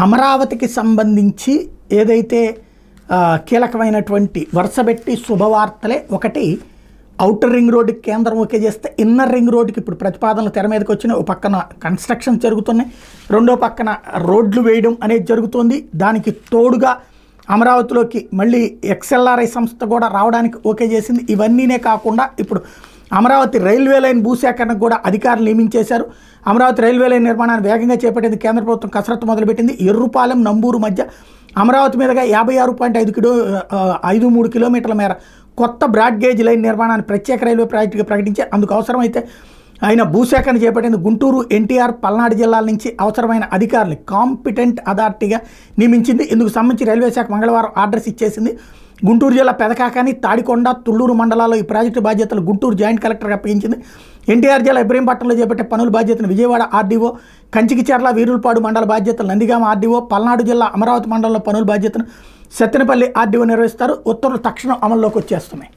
అమరావతికి సంబంధించి ఏదైతే కీలకమైనటువంటి వరుసబెట్టి శుభవార్తలే. ఒకటి, ఔటర్ రింగ్ రోడ్డుకి కేంద్రం ఓకే చేస్తే ఇన్నర్ రింగ్ రోడ్డుకి ఇప్పుడు ప్రతిపాదనలు తెర మీదకి వచ్చినాయి. ఒక పక్కన కన్స్ట్రక్షన్ జరుగుతున్నాయి, రెండో పక్కన రోడ్లు వేయడం అనేది జరుగుతుంది. దానికి తోడుగా అమరావతిలోకి మళ్ళీ ఎక్స్ఎల్ఆర్ఐ సంస్థ కూడా రావడానికి ఓకే చేసింది. ఇవన్నీనే కాకుండా ఇప్పుడు అమరావతి రైల్వే లైన్ భూసేకరణకు కూడా అధికారులు నియమించేశారు. అమరావతి రైల్వే లైన్ నిర్మాణాన్ని వేగంగా చేపట్టేది కేంద్ర ప్రభుత్వం కసరత్తు మొదలుపెట్టింది. ఎర్రుపాలెం నంబూరు మధ్య అమరావతి మీదుగా 56.53 కిలోమీటర్ల మేర కొత్త బ్రాడ్ గేజ్ లైన్ నిర్మాణాన్ని ప్రత్యేక రైల్వే ప్రాజెక్టుగా ప్రకటించి అందుకు అవసరమైతే ఆయన భూసేకరణ చేపట్టింది. గుంటూరు, ఎన్టీఆర్, పల్నాడు జిల్లాల నుంచి అవసరమైన అధికారులు కాంపిటెంట్ అథారిటీగా నియమించింది. ఇందుకు సంబంధించి రైల్వే శాఖ మంగళవారం ఆర్డర్స్ ఇచ్చేసింది. గుంటూరు జిల్లా పెదకాకాని, తాడికొండ, తుళ్లూరు మండలాల్లో ఈ ప్రాజెక్టు బాధ్యతలు గుంటూరు జాయింట్ కలెక్టర్గా అప్పగించింది. ఎన్టీఆర్ జిల్లా ఇబ్రహీంపట్నంలో చేపట్టే పనుల బాధ్యతను విజయవాడ ఆర్డీఓ, కంచికిచెర్ల, వీరులపాడు మండల బాధ్యతలు నందిగామ ఆర్డీఓ, పల్నాడు జిల్లా అమరావతి మండలంలో పనుల బాధ్యతను సత్తెనపల్లి ఆర్డీఓ నిర్వహిస్తారు. ఉత్తర్వులు తక్షణం అమల్లోకి వచ్చేస్తున్నాయి.